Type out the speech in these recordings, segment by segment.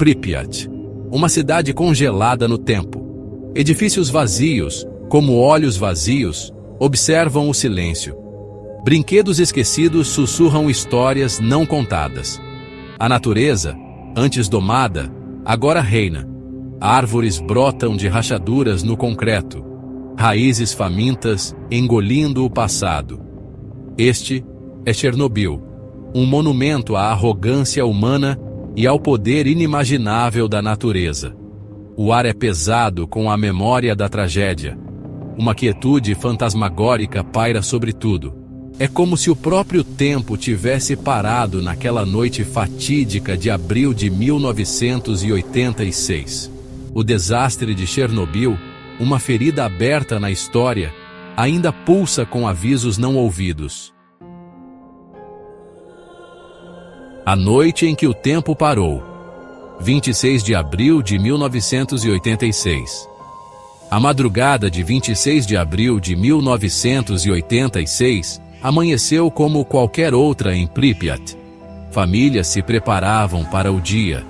Pripyat, uma cidade congelada no tempo. Edifícios vazios, como olhos vazios, observam o silêncio. Brinquedos esquecidos sussurram histórias não contadas. A natureza, antes domada, agora reina. Árvores brotam de rachaduras no concreto. Raízes famintas engolindo o passado. Este é Chernobyl, um monumento à arrogância humana e ao poder inimaginável da natureza. O ar é pesado com a memória da tragédia. Uma quietude fantasmagórica paira sobre tudo. É como se o próprio tempo tivesse parado naquela noite fatídica de abril de 1986. O desastre de Chernobyl, uma ferida aberta na história, ainda pulsa com avisos não ouvidos. A noite em que o tempo parou. 26 de abril de 1986. A madrugada de 26 de abril de 1986 amanheceu como qualquer outra em Pripyat. Famílias se preparavam para o dia.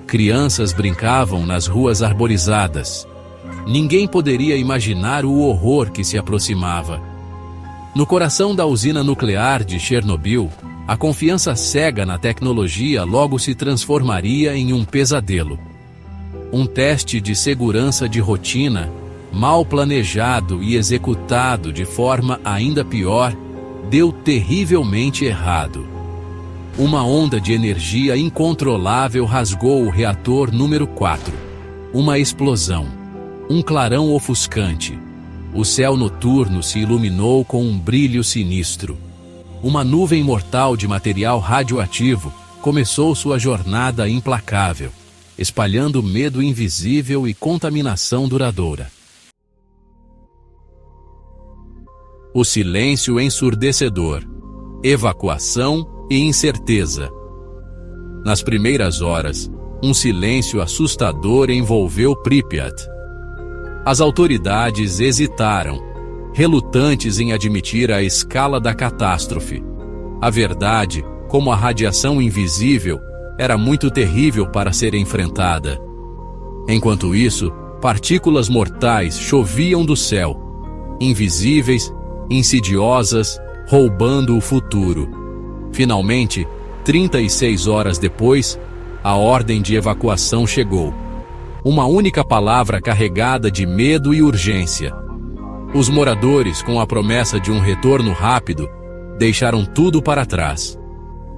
Crianças brincavam nas ruas arborizadas. Ninguém poderia imaginar o horror que se aproximava. No coração da usina nuclear de Chernobyl, a confiança cega na tecnologia logo se transformaria em um pesadelo. Um teste de segurança de rotina, mal planejado e executado de forma ainda pior, deu terrivelmente errado. Uma onda de energia incontrolável rasgou o reator número 4. Uma explosão. Um clarão ofuscante. O céu noturno se iluminou com um brilho sinistro. Uma nuvem mortal de material radioativo começou sua jornada implacável, espalhando medo invisível e contaminação duradoura. O silêncio ensurdecedor, evacuação e incerteza. Nas primeiras horas, um silêncio assustador envolveu Pripyat. As autoridades hesitaram, relutantes em admitir a escala da catástrofe. A verdade, como a radiação invisível, era muito terrível para ser enfrentada. Enquanto isso, partículas mortais choviam do céu, invisíveis, insidiosas, roubando o futuro. Finalmente, 36 horas depois, a ordem de evacuação chegou. Uma única palavra carregada de medo e urgência. Os moradores, com a promessa de um retorno rápido, deixaram tudo para trás.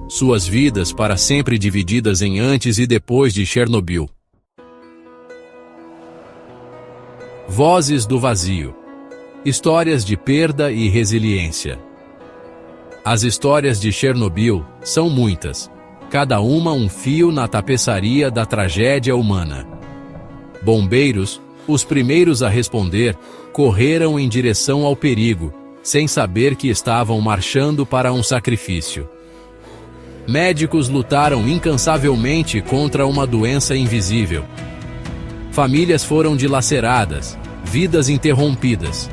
Suas vidas para sempre divididas em antes e depois de Chernobyl. Vozes do vazio. Histórias de perda e resiliência. As histórias de Chernobyl são muitas, cada uma um fio na tapeçaria da tragédia humana. Bombeiros, os primeiros a responder, correram em direção ao perigo, sem saber que estavam marchando para um sacrifício. Médicos lutaram incansavelmente contra uma doença invisível. Famílias foram dilaceradas, vidas interrompidas.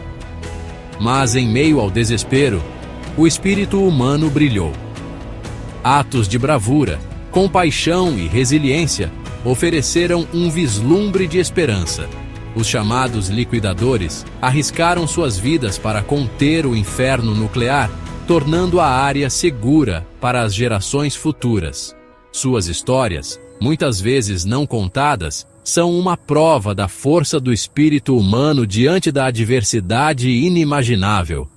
Mas em meio ao desespero, o espírito humano brilhou. Atos de bravura, compaixão e resiliência ofereceram um vislumbre de esperança. Os chamados liquidadores arriscaram suas vidas para conter o inferno nuclear, tornando a área segura para as gerações futuras. Suas histórias, muitas vezes não contadas, são uma prova da força do espírito humano diante da adversidade inimaginável.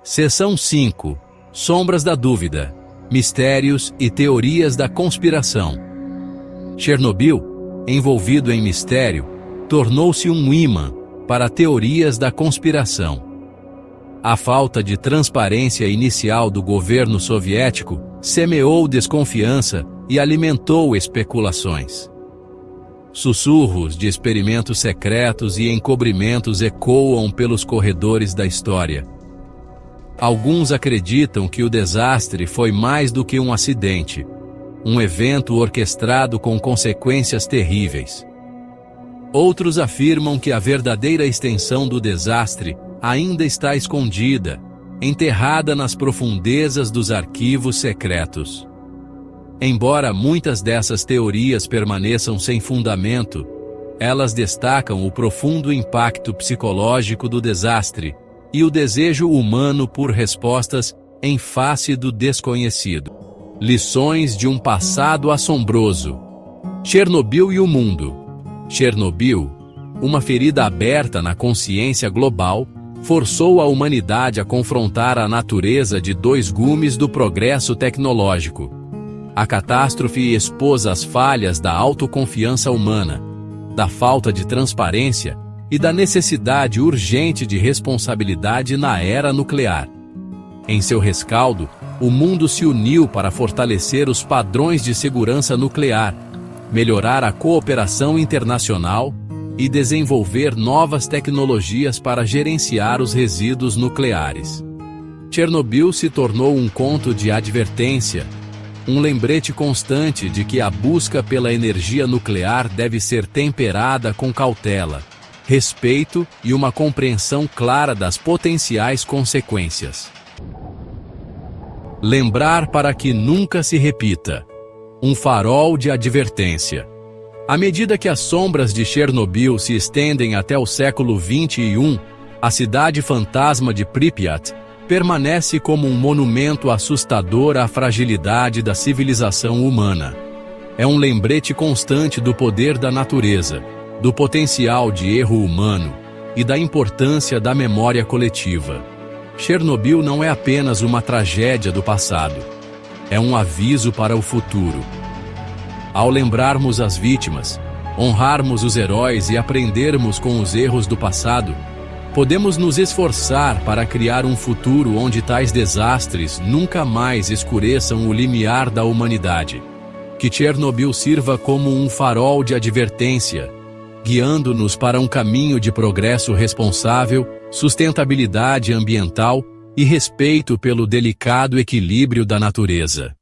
Seção 5. Sombras da dúvida. Mistérios e teorias da conspiração. Chernobyl, envolvido em mistério, tornou-se um imã para teorias da conspiração. A falta de transparência inicial do governo soviético semeou desconfiança e alimentou especulações. Sussurros de experimentos secretos e encobrimentos ecoam pelos corredores da história. Alguns acreditam que o desastre foi mais do que um acidente, um evento orquestrado com consequências terríveis. Outros afirmam que a verdadeira extensão do desastre ainda está escondida, enterrada nas profundezas dos arquivos secretos. Embora muitas dessas teorias permaneçam sem fundamento, elas destacam o profundo impacto psicológico do desastre e o desejo humano por respostas em face do desconhecido. Lições de um passado assombroso. Chernobyl e o mundo. Chernobyl, uma ferida aberta na consciência global, forçou a humanidade a confrontar a natureza de dois gumes do progresso tecnológico. A catástrofe expôs as falhas da autoconfiança humana, da falta de transparência e da necessidade urgente de responsabilidade na era nuclear. Em seu rescaldo, o mundo se uniu para fortalecer os padrões de segurança nuclear, melhorar a cooperação internacional e desenvolver novas tecnologias para gerenciar os resíduos nucleares. Chernobyl se tornou um conto de advertência, um lembrete constante de que a busca pela energia nuclear deve ser temperada com cautela, respeito e uma compreensão clara das potenciais consequências. Lembrar para que nunca se repita. Um farol de advertência. À medida que as sombras de Chernobyl se estendem até o século XXI, a cidade fantasma de Pripyat permanece como um monumento assustador à fragilidade da civilização humana. É um lembrete constante do poder da natureza, do potencial de erro humano e da importância da memória coletiva. Chernobyl não é apenas uma tragédia do passado, é um aviso para o futuro. Ao lembrarmos as vítimas, honrarmos os heróis e aprendermos com os erros do passado, podemos nos esforçar para criar um futuro onde tais desastres nunca mais escureçam o limiar da humanidade. Que Chernobyl sirva como um farol de advertência, guiando-nos para um caminho de progresso responsável, sustentabilidade ambiental e respeito pelo delicado equilíbrio da natureza.